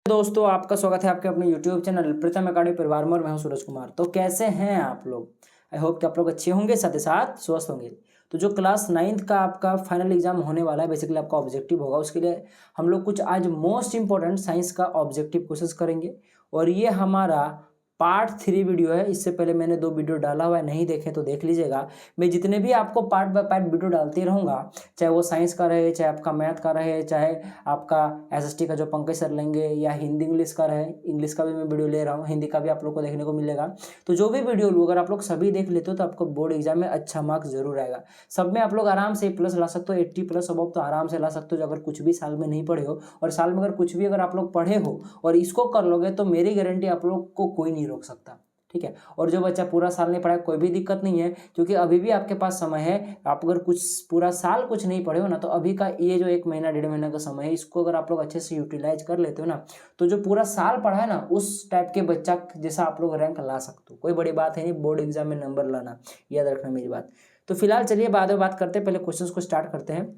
दोस्तों, आपका स्वागत है आपके अपने YouTube चैनल प्रीतम अकाडमी परिवार में। और मैं हूं सूरज कुमार। तो कैसे हैं आप लोग? आई होप कि आप लोग अच्छे होंगे, साथ ही साथ स्वस्थ होंगे। तो जो क्लास 9th का आपका फाइनल एग्जाम होने वाला है, बेसिकली आपका ऑब्जेक्टिव होगा, उसके लिए हम लोग कुछ आज मोस्ट इंपॉर्टेंट साइंस का ऑब्जेक्टिव क्वेश्चंस करेंगे। और ये हमारा पार्ट 3 वीडियो है। इससे पहले मैंने 2 वीडियो डाला हुआ है, नहीं देखे तो देख लीजिएगा। मैं जितने भी आपको पार्ट बाय पार्ट वीडियो डालते रहूँगा, चाहे वो साइंस का रहे, चाहे आपका मैथ का रहे, चाहे आपका एसएसटी का जो पंकज सर लेंगे, या हिंदी इंग्लिश का रहे। इंग्लिश का भी मैं वीडियो ले रहा हूँ, हिंदी का भी आप लोग को देखने को मिलेगा। तो जो भी वीडियो लूँ, अगर आप लोग सभी देख लेते हो तो आपको बोर्ड एग्जाम में अच्छा मार्क्स जरूर आएगा। सब में आप लोग आराम से प्लस ला सकते हो, 80+ अब तो आराम से ला सकते हो, अगर कुछ भी साल में नहीं पढ़े हो। और साल में अगर कुछ भी अगर आप लोग पढ़े हो और इसको कर लोगे तो मेरी गारंटी आप लोग को कोई नहीं रोक सकता, ठीक है। और जो बच्चा पूरा साल नहीं पढ़ा है, कोई भी दिक्कत नहीं है, क्योंकि अभी भी आपके पास समय है। आप अगर कुछ पूरा साल कुछ नहीं पढ़े हो ना, तो अभी का ये जो 1 महीना 1.5 महीना का समय है, इसको अगर आप लोग अच्छे से यूटिलाइज कर लेते हो ना, तो जो पूरा साल पढ़ा है ना, उस टाइप के बच्चा जैसा आप लोग रैंक ला सकते हो। कोई बड़ी बात है नहीं बोर्ड एग्जाम में नंबर लाना, याद रखना मेरी बात। तो फिलहाल चलिए बाद में बात करते हैं, पहले क्वेश्चन को स्टार्ट करते हैं।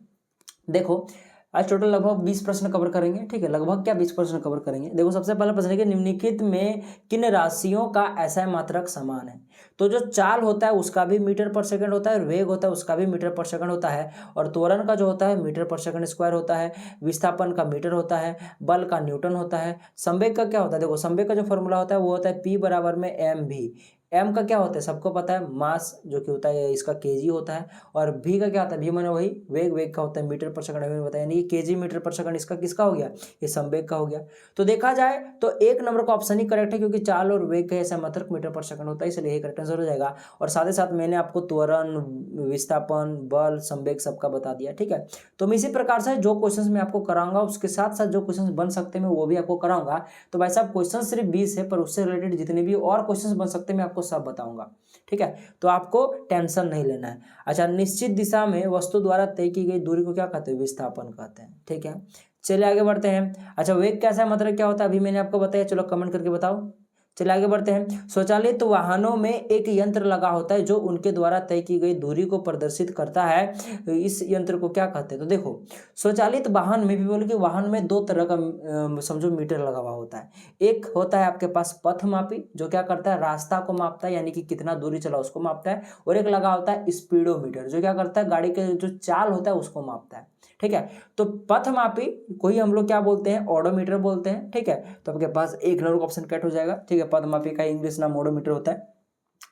देखो, आज टोटल लगभग 20 प्रश्न कवर करेंगे, ठीक है। लगभग क्या 20 प्रश्न कवर करेंगे। देखो, सबसे पहला प्रश्न है कि निम्नलिखित में किन राशियों का ऐसा मात्रक समान है। तो जो चाल होता है उसका भी मीटर पर सेकंड होता है, वेग होता है उसका भी मीटर पर सेकंड होता है, और त्वरण का जो होता है मीटर पर सेकंड स्क्वायर होता है, विस्थापन का मीटर होता है, बल का न्यूटन होता है। संवेग का क्या होता है? देखो, संवेग का जो फॉर्मूला होता है वो होता है P बराबर में mv। एम का क्या होता है सबको पता है, मास जो कि होता है इसका केजी होता है। और भी का क्या होता है, भी माने वही वेग, वेग का होता है मीटर पर सेकंड, मैंने बताया। यानी केजी मीटर पर सेकंड इसका किसका हो गया, ये संवेग का हो गया। तो देखा जाए तो 1 नंबर का ऑप्शन ही करेक्ट है, क्योंकि चाल और वेग का ऐसा मात्रक मीटर पर सेकंड होता है, इसलिए ये करेक्ट आंसर हो जाएगा। और साथ ही साथ मैंने आपको त्वरण, विस्थापन, बल, संवेग सबका बता दिया, ठीक है। तो मैं इसी प्रकार से जो क्वेश्चन मैं आपको कराऊंगा उसके साथ साथ जो क्वेश्चन बन सकते हैं मैं वो भी आपको कराऊंगा। तो भाई साहब, क्वेश्चन सिर्फ 20 है, पर उससे रिलेटेड जितने भी और क्वेश्चन बन सकते हैं मैं आपको सब बताऊंगा, ठीक है। तो आपको टेंशन नहीं लेना है। अच्छा, निश्चित दिशा में वस्तु द्वारा तय की गई दूरी को क्या कहते हैं, विस्थापन कहते हैं, ठीक है। चलिए आगे बढ़ते हैं। अच्छा, वेग कैसा है, मतलब क्या होता है, अभी मैंने आपको बताया, चलो कमेंट करके बताओ। चलिए आगे बढ़ते हैं। स्वचालित वाहनों में एक यंत्र लगा होता है जो उनके द्वारा तय की गई दूरी को प्रदर्शित करता है। इस यंत्र को क्या कहते हैं? तो देखो, स्वचालित वाहन में भी बोले कि वाहन में 2 तरह का समझो मीटर लगा हुआ होता है। एक होता है आपके पास पथमापी, जो क्या करता है, रास्ता को मापता है, यानी कि कितना दूरी चला उसको मापता है। और एक लगा होता है स्पीडोमीटर, जो क्या करता है, गाड़ी के जो चाल होता है उसको मापता है, ठीक है। तो पथमापी को ही हम लोग क्या बोलते हैं, ओडोमीटर बोलते हैं, ठीक है। तो आपके पास 1 नंबर का ऑप्शन कट हो जाएगा, ठीक है। पथमापी का इंग्लिश नाम ओडोमीटर होता है,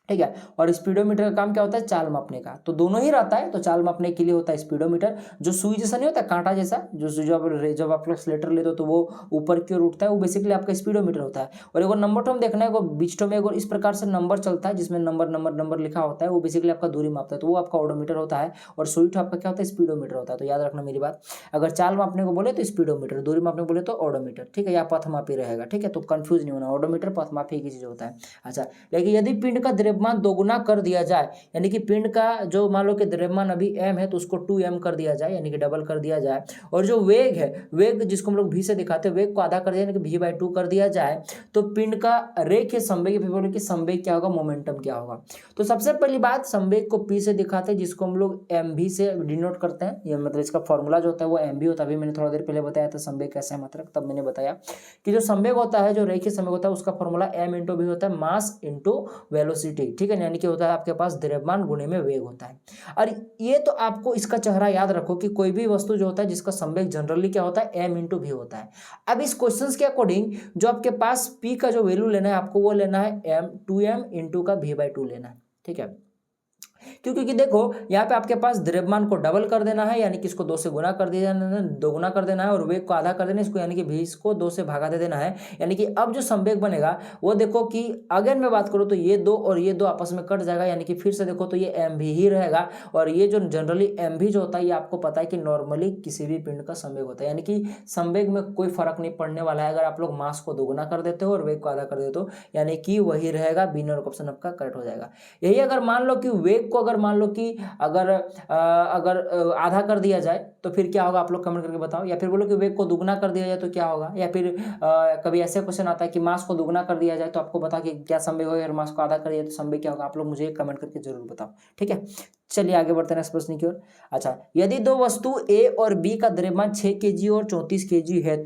ठीक है। और स्पीडोमीटर का काम क्या होता है, चाल मापने का। तो दोनों ही रहता है। तो चाल मापने के लिए होता है स्पीडोमीटर, जो सुई जैसा नहीं होता, कांटा जैसा, जो जब आप एक्सीलरेटर लेते हो तो वो ऊपर की ओर उठता है, वो बेसिकली आपका स्पीडोमीटर होता है। और एगो नंबर टर्म देखना है, बीच टर्म में एगो इस प्रकार से नंबर चलता है जिसमें नंबर नंबर नंबर लिखा होता है, वो बेसिकली आपका दूरी मापता है, तो वो आपका ओडोमीटर होता है। और सुई आपका क्या होता है, स्पीडोमीटर होता है। तो याद रखना मेरी बात, अगर चाल मापने को बोले तो स्पीडोमीटर, दूरी मापने को बोले तो ओडोमीटर, ठीक है, या पथमापी रहेगा, ठीक है। तो कंफ्यूज नहीं होना, ओडोमीटर पथमापी की चीज होता है। अच्छा, लेकिन यदि पिंड का द्रव्यमान दोगुना कर दिया जाए, यानी कि पिंड का जो मान लो कि द्रव्यमान अभी m है तो उसको 2m कर दिया जाए, यानी कि डबल कर दिया जाए। और जो वेग है, वेग जिसको हम लोग v से दिखाते हैं, वेग को आधा कर दिया, यानी कि v/2 कर दिया जाए, तो पिंड का रेखीय संवेग, फिर बोलो कि संवेग क्या होगा, मोमेंटम क्या होगा। तो सबसे पहली बात, संवेग को p से दिखाते हैं, जिसको हम लोग mv से डिनोट करते हैं। ये मतलब इसका फॉर्मूला जो होता है वो mv होता है। अभी मैंने थोड़ा देर पहले बताया था संवेग कैसे है, मतलब तब मैंने बताया कि जो संवेग होता है, जो रेखीय संवेग होता है, उसका फॉर्मूला m/v होता है, मास इंटू वेलोसिटी, ठीक है। यानी कि होता है आपके पास द्रव्यमान गुणे में वेग होता है। और ये तो आपको इसका चेहरा याद रखो कि कोई भी वस्तु जो होता है जिसका संवेग जनरली क्या होता है, m/v होता है। अब इस क्वेश्चंस के अकॉर्डिंग जो आपके पास p का जो वैल्यू लेना है, आपको वो लेना है 2m इंटू का v/2 लेना है, ठीक है। क्योंकि देखो, यहाँ पे आपके पास द्रव्यमान को डबल कर देना है, यानी कि इसको 2 से गुना कर दिया जाना है, 2 गुना कर देना है, और वेग को आधा कर देना है इसको, यानी कि 20 को 2 से भागा दे देना है। यानी कि अब जो संवेग बनेगा वो देखो कि अगर मैं बात करूँ तो ये 2 और ये 2 आपस में कट जाएगा, यानी कि फिर से देखो तो ये mv ही रहेगा। और ये जो जनरली mv जो होता है, ये आपको पता है कि नॉर्मली किसी भी पिंड का संवेग होता है, यानी कि संवेग में कोई फर्क नहीं पड़ने वाला है। अगर आप लोग मास को 2 गुना कर देते हो और वेग को आधा कर देते हो, यानी कि वही रहेगा, बी नंबर ऑप्शन आपका करेक्ट हो जाएगा। यही अगर मान लो कि वेग को अगर मान लो कि अगर आधा कर दिया जाए तो फिर क्या होगा, आप लोग कमेंट करके बताओ। या फिर बोलो कि वेग को दुगना कर दिया जाए तो क्या होगा। या फिर कभी ऐसे क्वेश्चन आता है कि मास को दुगना कर दिया जाए तो आपको बता कि क्या संवेग होगा, अगर मास को आधा कर दिया तो संवेग क्या होगा। आप लोग मुझे कमेंट करके जरूर बताओ, ठीक है। चलिए आगे बढ़ते हैं नेक्स्ट प्रश्न की ओर। अच्छा, यदि दो वस्तु ए और बी का द्रव्यमान 6 केजी और 34 केजी है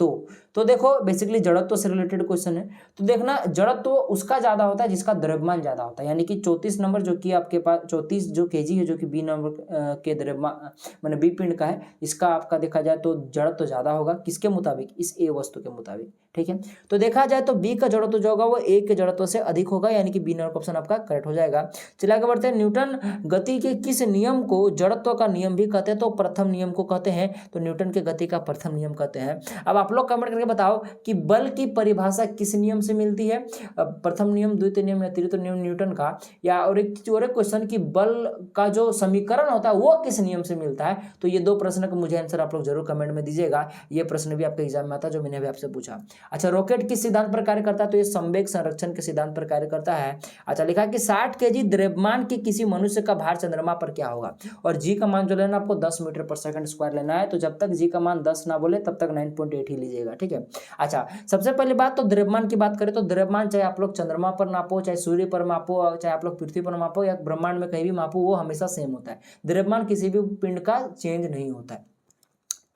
तो देखो बेसिकली जड़त्व से रिलेटेड क्वेश्चन है। तो देखना जड़त्व उसका ज्यादा होता है जिसका द्रव्यमान ज्यादा होता है, यानी कि 34 नंबर जो कि आपके पास 34 जो केजी है जो कि बी नंबर के द्रव्यमान मैंने बी पिंड का है, इसका आपका देखा जाए तो जड़त्व ज्यादा होगा किसके मुताबिक, इस ए वस्तु के मुताबिक। ठीक है, तो देखा जाए तो बी का जड़त्व जो होगा वो ए के जड़त्व से अधिक होगा, यानी कि बी नंबर ऑप्शन आपका करेक्ट हो जाएगा। चलिए आगे बढ़ते हैं। न्यूटन गति के किस नियम को जड़त्व का नियम भी कहते हैं, तो प्रथम नियम को कहते हैं, तो न्यूटन के गति का प्रथम नियम कहते हैं। अब आप लोग कमेंट करके बताओ कि बल की परिभाषा किस नियम से मिलती है, प्रथम नियम, द्वितीय नियम या तृतीय नियम न्यूटन का, या और एक क्वेश्चन कि बल का जो समीकरण होता है वो किस नियम से मिलता है। तो ये दो प्रश्न का मुझे आंसर आप लोग जरूर कमेंट में दीजिएगा, ये प्रश्न भी आपके एग्जाम में आता है जो मैंने अभी आपसे पूछा। अच्छा, रॉकेट किस सिद्धांत पर कार्य करता है, तो ये संवेग संरक्षण के सिद्धांत पर कार्य करता है। अच्छा, लिखा कि 60 केजी द्रव्यमान के किसी मनुष्य का भार चंद्रमा पर क्या होगा, और जी का मान जो लेना आपको 10 मीटर पर सेकंड स्क्वायर लेना है, तो जब तक जी का मान 10 ना बोले तब तक 9.8 ही लीजिएगा। ठीक है, अच्छा सबसे पहली बात तो द्रव्यमान की बात करें तो द्रव्यमान चाहे आप लोग चंद्रमा पर नापो, चाहे सूर्य पर मापो, चाहे आप लोग पृथ्वी पर मापो या ब्रह्मांड में कहीं भी मापो, वो हमेशा सेम होता है। द्रव्यमान किसी भी पिंड का चेंज नहीं होता है।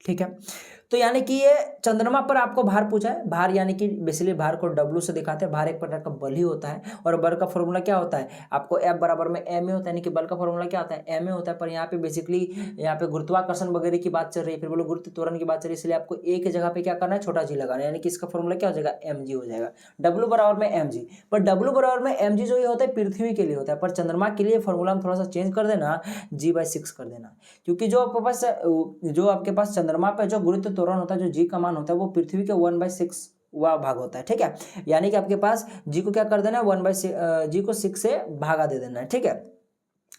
ठीक है, तो यानी कि ये चंद्रमा पर आपको भार पूछा है, भार यानी कि बेसिकली भार को डब्लू से दिखाते हैं, भार एक प्रकार का बल ही होता है, और बल का फॉर्मूला क्या होता है आपको F बराबर में m होता है, यानी कि बल का फॉर्मूला क्या होता है m होता है। पर यहाँ पे बेसिकली यहाँ पे गुरुत्वाकर्षण वगैरह की बात चल रही है, फिर बोलो गुरुत्व त्वरण की बात चल रही है, इसलिए आपको a की जगह पे क्या करना है, छोटा जी लगाना है, यानी कि इसका फॉर्मूला क्या हो जाएगा mg हो जाएगा, W बराबर में mg। पर W बराबर में mg जो ये होता है पृथ्वी के लिए होता है, पर चंद्रमा के लिए फॉर्मूला में थोड़ा सा चेंज कर देना, g/6 कर देना, क्योंकि जो आपके पास चंद्रमा पे जो गुरुत्व त्वरण होता है, जो जी का मान होता है वो पृथ्वी के 1/6 वा भाग होता है। ठीक है, यानी कि आपके पास जी को क्या कर देना है 1/6, जी को 6 से भागा दे देना है। ठीक है,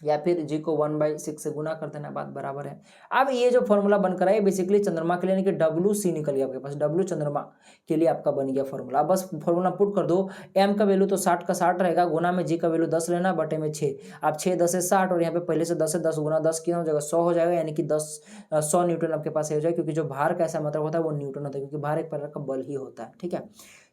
या फिर जी को 1/6 से गुना कर देना, बात बराबर है। अब ये जो फॉर्मूला बनकर है बेसिकली चंद्रमा के लिए, यानी कि WC निकल गया आपके पास, W चंद्रमा के लिए आपका बन गया फॉर्मूला। बस फॉर्मूला पुट कर दो, m का वैल्यू तो 60 का 60 रहेगा, गुना में जी का वैल्यू 10 लेना, बटे में 6, आप 6 10 से 60, और यहाँ पे पहले से 10 से 10 गुना 10 कितना हो जाएगा 100 हो जाएगा, यानी कि 100 न्यूटन आपके पास हो जाएगा, क्योंकि जो भार का ऐसा मतलब होता है वो न्यूटन होता है, क्योंकि भार एक प्रकार का बल ही होता है। ठीक है,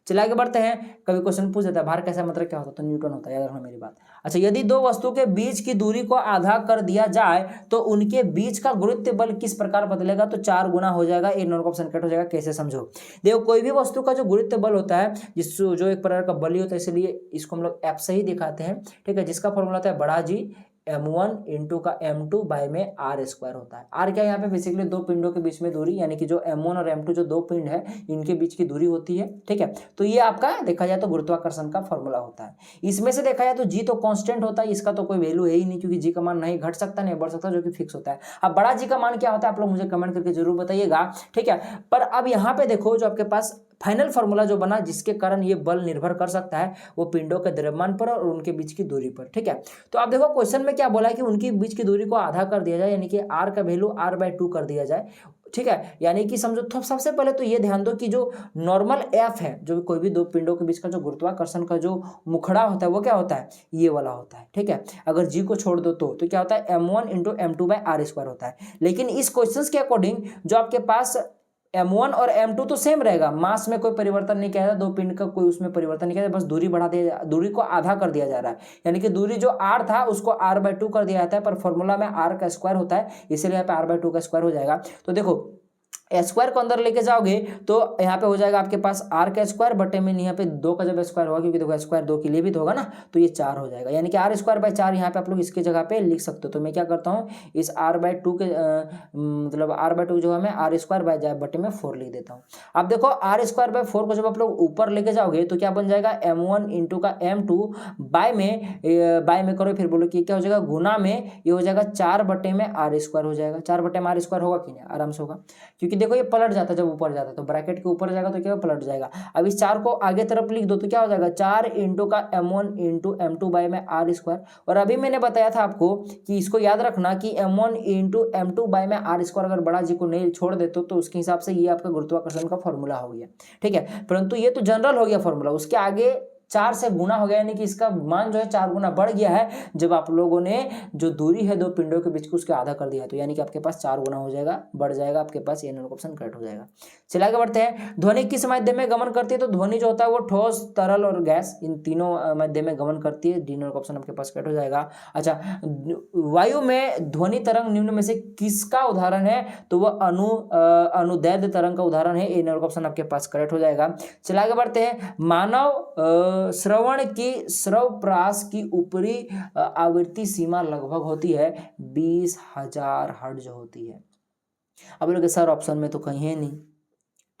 चलिए आगे बढ़ते हैं। कभी क्वेश्चन पूछ देता है भार कैसा मतलब क्या होता है, तो न्यूटन होता है, याद रखना मेरी बात। अच्छा, यदि दो वस्तु के बीच की दूरी को आधा कर दिया जाए तो उनके बीच का गुरुत्व बल किस प्रकार बदलेगा, तो 4 गुना हो जाएगा, एक नंबर का ऑप्शन कट हो जाएगा। कैसे समझो, देखो कोई भी वस्तु का जो गुरुत्व बल होता है जो एक प्रकार का बल ही होता है, इसलिए इसको हम लोग एफ से ही दिखाते हैं। ठीक है, जिसका फॉर्मूला होता है बड़ा जी m1 इंटू का m2 बाय में r स्क्वायर होता है। r क्या है यहाँ पे बेसिकली दो पिंडों के बीच में दूरी, यानी कि जो m1 और m2 जो दो पिंड है इनके बीच की दूरी होती है। ठीक है, तो ये आपका देखा जाए तो गुरुत्वाकर्षण का फॉर्मूला होता है। इसमें से देखा जाए तो g तो कांस्टेंट होता है, इसका तो कोई वैल्यू है ही नहीं, क्योंकि g का मान नहीं घट सकता नहीं बढ़ सकता, जो कि फिक्स होता है। अब बड़ा जी का मान क्या होता है आप लोग मुझे कमेंट करके जरूर बताइएगा। ठीक है, पर अब यहाँ पे देखो जो आपके पास फाइनल फॉर्मूला जो बना जिसके कारण ये बल निर्भर कर सकता है वो पिंडों के द्रव्यमान पर और उनके बीच की दूरी पर। ठीक है, तो आप देखो क्वेश्चन में क्या बोला है कि उनकी बीच की दूरी को आधा कर दिया जाए, यानी कि r का वैल्यू r/2 कर दिया जाए। ठीक है, यानी कि समझो तो सबसे पहले तो ये ध्यान दो कि जो नॉर्मल एफ है, जो कोई भी दो पिंडों के बीच का जो गुरुत्वाकर्षण का जो मुखड़ा होता है वो क्या होता है, ये वाला होता है। ठीक है, अगर जी को छोड़ दो तो क्या होता है m1 into m2 bye r square होता है। लेकिन इस क्वेश्चन के अकॉर्डिंग जो आपके पास m1 और m2 तो सेम रहेगा, मास में कोई परिवर्तन नहीं किया जा रहा, दो पिंड का कोई उसमें परिवर्तन नहीं किया जा रहा, बस दूरी बढ़ा दिया, दूरी को आधा कर दिया जा रहा है, यानी कि दूरी जो r था उसको r/2 कर दिया जाता है, पर फॉर्मूला में r का स्क्वायर होता है, इसलिए यहाँ पे r/2 का स्क्वायर हो जाएगा। तो देखो स्क्वायर को अंदर लेके जाओगे तो यहाँ पे हो जाएगा आपके पास r का स्क्वायर बटे में यहाँ पे 2 का जब स्क्वायर होगा, क्योंकि देखो स्क्वायर 2 के लिए भी तो होगा ना, तो ये 4 हो जाएगा, यानी कि r²/4 यहाँ पे आप लोग इसके जगह पे लिख सकते हो। तो मैं क्या करता हूँ इस r/2 के मतलब r/2 जो है मैं r² बटे में 4 लिख देता हूँ। अब देखो r²/4 को जब आप लोग ऊपर लेके जाओगे तो क्या बन जाएगा m1 इंटू का m2 बाय में करो, फिर बोलो कि क्या हो जाएगा गुना में ये हो जाएगा 4 बटे में r² हो जाएगा। 4 बटे में r² होगा कि नहीं, आराम से होगा, क्योंकि देखो ये पलट जाता है, जब ऊपर जाता है तो ब्रैकेट के ऊपर जाएगा तो क्या पलट जाएगा। अब इस 4 को आगे तरफ लिख दो तो क्या हो जाएगा 4 इंटू का m1 इंटू m2 बाय में r²। और अभी मैंने बताया था आपको कि इसको याद रखना कि m1 इंटू m2 बाय में r² अगर बड़ा जी को नहीं छोड़ देते तो उसके हिसाब से ये आपका गुरुत्वाकर्षण का फॉर्मूला हो गया। ठीक है, परंतु ये तो जनरल हो गया फॉर्मूला, उसके आगे 4 से गुना हो गया, यानी कि इसका मान जो है 4 गुना बढ़ गया है जब आप लोगों ने जो दूरी है दो पिंडों के बीच की उसके आधा कर दिया है। तो यानी कि आपके पास 4 गुना हो जाएगा, बढ़ जाएगा आपके पास, ये नंबर ऑप्शन करेक्ट हो जाएगा। चलिए आगे बढ़ते हैं। ध्वनि किस माध्यम में गमन करती है? तो ध्वनि जो होता है वो ठोस, तरल और गैस, इन तीनों माध्यम में गमन करती है। डी नंबर ऑप्शन आपके पास करेक्ट हो जाएगा। अच्छा, वायु में ध्वनि तरंग निम्न में से किसका उदाहरण है? तो वह अनुदैर्ध्य तरंग का उदाहरण है। ए नंबर ऑप्शन आपके पास करेक्ट हो जाएगा। चलिए आगे बढ़ते हैं। मानव श्रवण की श्रवप्रास की ऊपरी आवृत्ति सीमा लगभग होती है 20,000 हर्ट्ज होती है। अब लोग सर ऑप्शन में तो कहीं है नहीं,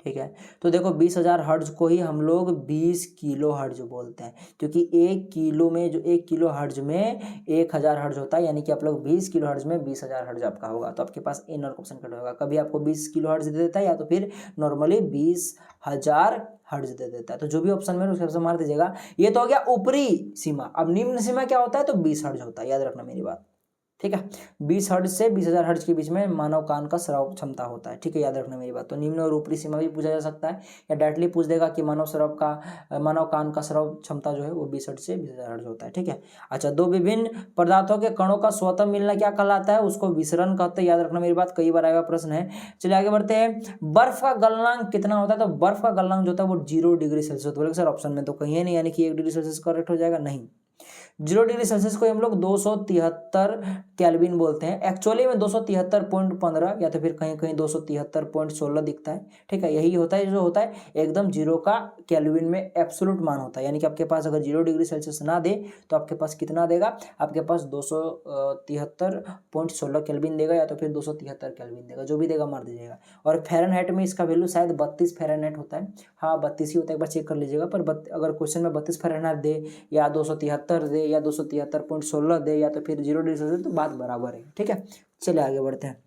ठीक है। तो देखो 20,000 हर्ट्ज को ही हम लोग 20 किलो हर्ट्ज बोलते हैं, क्योंकि 1 किलो में जो 1 किलो हर्ट्ज में 1000 हर्ट्ज होता है, यानी कि आप लोग 20 किलो हर्ट्ज में 20,000 हर्ट्ज आपका होगा। तो आपके पास इन और ऑप्शन कट होगा। कभी आपको 20 किलो हर्ट्ज दे देता है या तो फिर नॉर्मली 20,000 हर्ट्ज दे देता है। तो जो भी ऑप्शन में उसके ऑप्शन मार दीजिएगा। ये तो हो गया ऊपरी सीमा। अब निम्न सीमा क्या होता है? तो 20 हर्ट्ज होता है, याद रखना मेरी बात, ठीक है। 20 हर्ट्ज से 20,000 हर्ट्ज के बीच में मानव कान का श्रव क्षमता होता है, ठीक है, याद रखना मेरी बात। तो निम्न और ऊपरी सीमा भी पूछा जा सकता है, या डायरेक्टली पूछ देगा कि मानव कान का श्रव क्षमता जो है वो 20 हर्ट्ज से 20,000 हर्ट्ज होता है, ठीक है। अच्छा, दो विभिन्न पदार्थों के कणों का स्वतः मिलना क्या कहलाता है? उसको विसरण कहते हैं, याद रखना मेरी बात, कई बार आया हुआ प्रश्न है। चलिए आगे बढ़ते हैं। बर्फ का गलनांक कितना होता है? तो बर्फ का गलनांक जो होता है वो 0 डिग्री सेल्सियस होता है। सर ऑप्शन में तो कहीं है नहीं, यानी कि 1 डिग्री सेल्सियस करेक्ट हो जाएगा। नहीं, 0 डिग्री सेल्सियस को हम लोग 273 केल्विन बोलते हैं। एक्चुअली में 273.15 या तो फिर कहीं कहीं 273.16 दिखता है, ठीक है। यही होता है जो होता है एकदम 0 का केल्विन में एब्सोल्यूट मान होता है, यानी कि आपके पास अगर 0 डिग्री सेल्सियस ना दे तो आपके पास कितना देगा? आपके पास 273.16 केल्विन देगा, या तो फिर 273 केल्विन देगा, जो भी देगा मार दीजिएगा। और फ़ारेनहाइट में इसका वैल्यू शायद 32 फ़ारेनहाइट होता है। हाँ 32 ही होता है, एक बार चेक कर लीजिएगा। पर अगर क्वेश्चन में 32 फ़ारेनहाइट दे या 273 दे या 273.16 दे या तो फिर 0 डिग्री सेल्सियस, तो बात बराबर है, ठीक है। चलिए आगे बढ़ते हैं।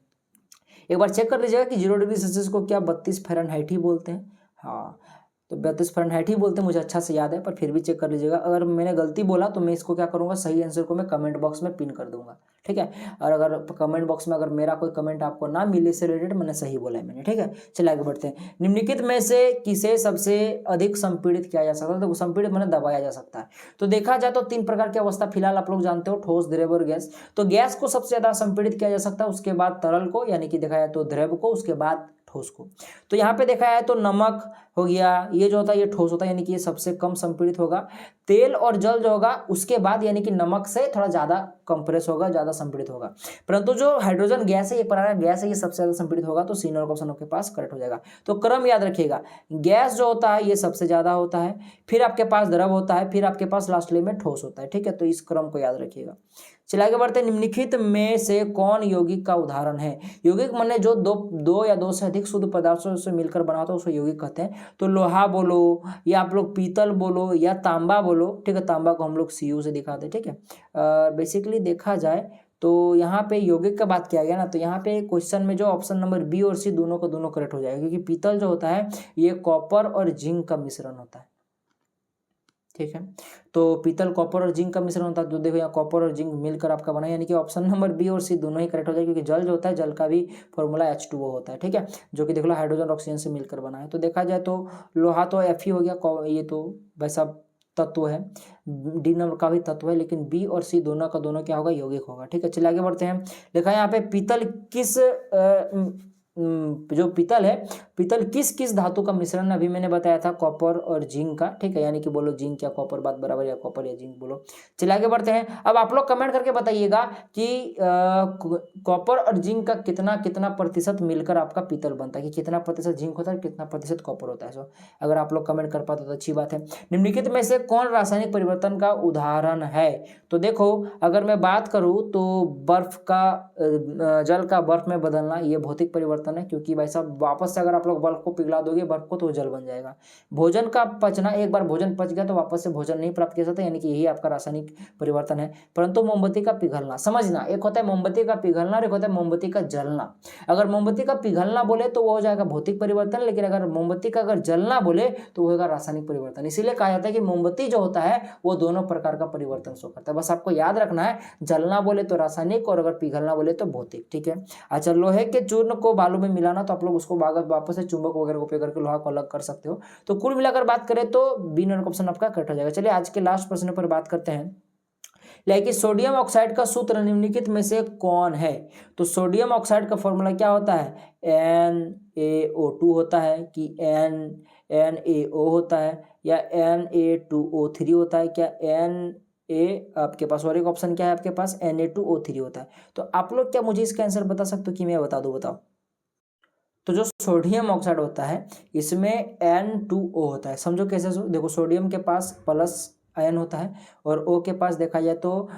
एक बार चेक कर लीजिएगा कि 0 डिग्री सेल्सियस को क्या 32 फ़ारेनहाइट ही बोलते हैं? हाँ, तो 32 फ़ारेनहाइट ही बोलते हैं, मुझे अच्छा से याद है, पर फिर भी चेक कर लीजिएगा। अगर मैंने गलती बोला तो मैं इसको क्या करूँगा, सही आंसर को मैं कमेंट बॉक्स में पिन कर दूंगा, ठीक है। और अगर कमेंट बॉक्स में अगर मेरा कोई कमेंट आपको ना मिले इससे रिलेटेड, मैंने सही बोला है मैंने, ठीक है। चलिए आगे बढ़ते हैं। निम्नलिखित में से किसे सबसे अधिक संपीड़ित किया जा सकता है? तो संपीड़ित मैंने दबाया जा सकता है। तो देखा जाए तो 3 प्रकार की अवस्था फिलहाल आप लोग जानते हो, ठोस, द्रव और गैस। तो गैस को सबसे ज्यादा संपीड़ित किया जा सकता है, उसके बाद तरल को, यानी कि देखा जाए तो द्रव को, उसके बाद ठोस को। तो यहाँ पे देखा है तो नमक हो गया, ये जो होता है ये ठोस होता है, यानी कि ये सबसे कम संपीड़ित होगा। तेल और जल जो होगा उसके बाद, यानी कि नमक से थोड़ा ज्यादा कंप्रेस होगा, ज्यादा संपीड़ित होगा। परंतु जो हाइड्रोजन गैस है, ये पराया गैस है, ये सबसे ज्यादा संपीड़ित होगा। तो सी नंबर ऑप्शन आपके पास करेक्ट हो जाएगा। तो क्रम याद रखिएगा, गैस जो होता है ये सबसे ज्यादा होता है, फिर आपके पास द्रव होता है, फिर आपके पास लास्टली में ठोस होता है, ठीक है। तो इस क्रम को याद रखिएगा। चलिए आगे बढ़ते हैं। निम्नलिखित में से कौन यौगिक का उदाहरण है? यौगिक माने जो दो या दो से अधिक शुद्ध पदार्थों से मिलकर बना होता है उसको यौगिक कहते हैं। तो लोहा बोलो या आप लोग पीतल बोलो या तांबा बोलो, ठीक है। तांबा को हम लोग Cu से दिखाते हैं, ठीक है। बेसिकली देखा जाए तो यहाँ पे यौगिक का बात किया गया ना, तो यहाँ पे क्वेश्चन में जो ऑप्शन नंबर बी और सी दोनों को दोनों करेक्ट हो जाएगा, क्योंकि पीतल जो होता है ये कॉपर और जिंक का मिश्रण होता है, ठीक है। तो पीतल कॉपर और जिंक का मिश्रण होता है। तो देखो यहाँ कॉपर और जिंक मिलकर आपका बना, यानी कि ऑप्शन नंबर बी और सी दोनों ही करेक्ट हो जाएगा, क्योंकि जल जो होता है जल का भी फॉर्मूला H2O होता है, ठीक है, जो कि देख लो हाइड्रोजन और ऑक्सीजन से मिलकर बना है। तो देखा जाए तो लोहा तो Fe हो गया, ये तो वैसा तत्व है, डी नंबर का भी तत्व है, लेकिन बी और सी दोनों का दोनों क्या होगा, यौगिक होगा, ठीक है। चलिए आगे बढ़ते हैं। देखा यहाँ पे पीतल किस जो पीतल है, पीतल किस किस धातु का मिश्रण, अभी मैंने बताया था कॉपर और जिंक का, ठीक है, यानी कि बोलो जिंक या कॉपर, बात बराबर, या कॉपर या जिंक बोलो। चलिए आगे बढ़ते हैं। अब आप लोग कमेंट करके बताइएगा कि कॉपर और जिंक का कितना कितना प्रतिशत मिलकर आपका पीतल बनता है, कि कितना प्रतिशत जिंक होता है, कितना प्रतिशत कॉपर होता है। सो अगर आप लोग कमेंट कर पाते तो अच्छी बात है। निम्नलिखित में से कौन रासायनिक परिवर्तन का उदाहरण है? तो देखो अगर मैं बात करूं तो बर्फ का जल का बर्फ में बदलना, ये भौतिक परिवर्तन है, क्योंकि भाई साहब वापस से अगर आप लोग बर्फ को पिघला दोगे बर्फ को तो जल बन जाएगा। भोजन का पचना, एक बार भोजन पच गया तो वापस से भोजन नहीं प्राप्त किया जाता, यानी कि यही आपका रासायनिक परिवर्तन है। परंतु मोमबत्ती का पिघलना, समझना, एक होता है मोमबत्ती का पिघलना और एक होता है मोमबत्ती का जलना। अगर मोमबत्ती का पिघलना बोले तो वो हो जाएगा भौतिक परिवर्तन, लेकिन अगर मोमबत्ती का अगर जलना बोले तो वो होगा रासायनिक परिवर्तन। इसीलिए कहा जाता है कि मोमबत्ती जो होता है वो दोनों प्रकार का परिवर्तन शो करता है। बस आपको याद रखना है, जलना बोले तो रासायनिक और अगर पिघलना बोले तो भौतिक, ठीक है। अच्छा, लोहे के चूर्ण को बालू में मिलाना, तो आप लोग उसको वापस से चुंबक वगैरह का उपयोग करके लोहा को अलग कर सकते हो। तो कुल मिलाकर बात करें तो बी नंबर का ऑप्शन आपका करेक्ट हो जाएगा। चलिए आज के लास्ट प्रश्न पर बात करते हैं, लाइक सोडियम ऑक्साइड का सूत्र निम्नलिखित में से कौन है। तो सोडियम ऑक्साइड का फॉर्मूला क्या होता है, NaO2 होता है कि NaO होता है, या Na2O3 होता है, क्या आपके पास और एक ऑप्शन क्या है आपके पास Na2O3 होता है। तो आप लोग क्या मुझे इसका आंसर बता सकते हो कि मैं बता दूं, बताओ। तो जो सोडियम ऑक्साइड होता है इसमें N2O होता है। समझो कैसे, देखो सोडियम के पास प्लस आयन होता है और O के पास देखा जाए तो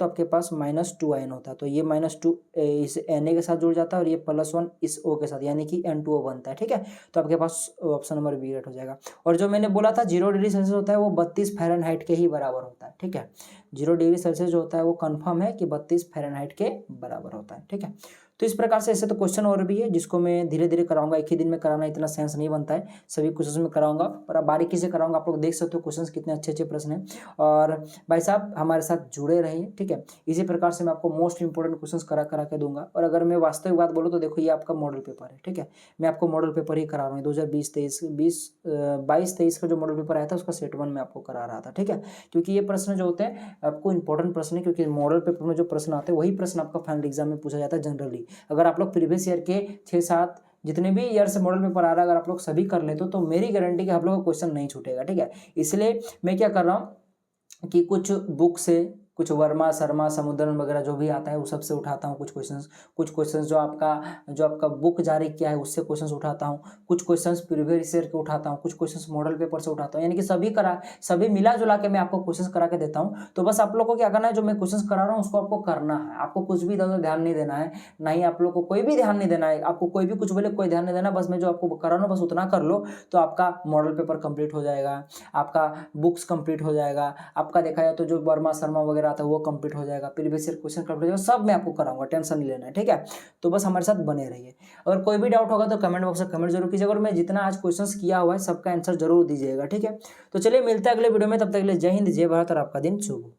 आपके पास -2 आयन होता है। तो ये -2 इस Na के साथ जुड़ जाता है और ये +1 इस O के साथ, यानी कि N2O बनता है। ठीक है, तो आपके पास ऑप्शन नंबर बी राइट हो जाएगा। और जो मैंने बोला था 0 डिग्री सेल्सियस होता है वो 32 फ़ारेनहाइट के ही बराबर होता है। ठीक है, 0 डिग्री सेल्सियस जो होता है वो कन्फर्म है कि 32 फ़ारेनहाइट के बराबर होता है। ठीक है, तो इस प्रकार से ऐसे तो क्वेश्चन और भी है जिसको मैं धीरे धीरे कराऊंगा, एक ही दिन में कराना इतना सेंस नहीं बनता है। सभी क्वेश्चन में कराऊंगा और अब बारीकी से कराऊंगा। आप लोग देख सकते हो क्वेश्चन कितने अच्छे अच्छे प्रश्न हैं। और भाई साहब हमारे साथ जुड़े रहिए। ठीक है, इसी प्रकार से मैं आपको मोस्ट इंपोर्टेंट क्वेश्चन करा के दूंगा। और अगर मैं वास्तविक बात बोलूँ तो देखो ये आपका मॉडल पेपर है। ठीक है, मैं आपको मॉडल पेपर ही करा रहा हूँ। 2022-23 का जो मॉडल पेपर आया था उसका सेट 1 में आपको करा रहा था। ठीक है, क्योंकि ये प्रश्न जो होते हैं आपको इंपॉर्टेंट प्रश्न है, क्योंकि मॉडल पेपर में जो प्रश्न आते हैं वही प्रश्न आपका फाइनल एग्जाम में पूछा जाता है जनरली। अगर आप लोग प्रीवियस ईयर के 6-7 जितने भी ईयर से मॉडल पेपर आ रहा है अगर आप लोग सभी कर लेते हो तो मेरी गारंटी कि आप लोगों को क्वेश्चन नहीं छूटेगा। ठीक है, इसलिए मैं क्या कर रहा हूँ कि कुछ बुक से, कुछ वर्मा शर्मा समुद्रन वगैरह जो भी आता है वो सब से उठाता हूँ कुछ क्वेश्चंस जो आपका बुक जारी किया है उससे क्वेश्चंस उठाता हूँ, कुछ क्वेश्चंस प्रीवियस ईयर के उठाता हूँ, कुछ क्वेश्चंस मॉडल पेपर से उठाता हूँ, यानी कि सभी मिला जुला के मैं आपको क्वेश्चंस करा के देता हूँ। तो बस आप लोग को क्या करना है, जो मैं क्वेश्चंस करा रहा हूँ उसको आपको करना है। आपको कुछ भी इधर ध्यान नहीं देना है, ना ही आप लोग को कोई भी ध्यान नहीं देना है। आपको कोई भी कुछ बोले कोई ध्यान नहीं देना, बस मैं जो आपको करा रहा हूँ बस उतना कर लो तो आपका मॉडल पेपर कंप्लीट हो जाएगा, आपका बुक्स कंप्लीट हो जाएगा, आपका देखा जाए तो जो वर्मा शर्मा वगैरह आता है वो कंप्लीट हो जाएगा, प्रीवियस ईयर क्वेश्चन कंप्लीट हो जाएगा, सब मैं आपको कराऊंगा, टेंशन नहीं लेना है। ठीक है, तो बस हमारे साथ बने रहिए। अगर कोई भी डाउट होगा तो कमेंट बॉक्स में कमेंट जरूर कीजिएगा और मैं जितना आज क्वेश्चंस किया हुआ है सबका आंसर जरूर दीजिएगा। ठीक है, तो चलिए मिलते हैं अगले वीडियो में, तब तक के लिए जय हिंद, जय भारत और आपका दिन शुभ हो।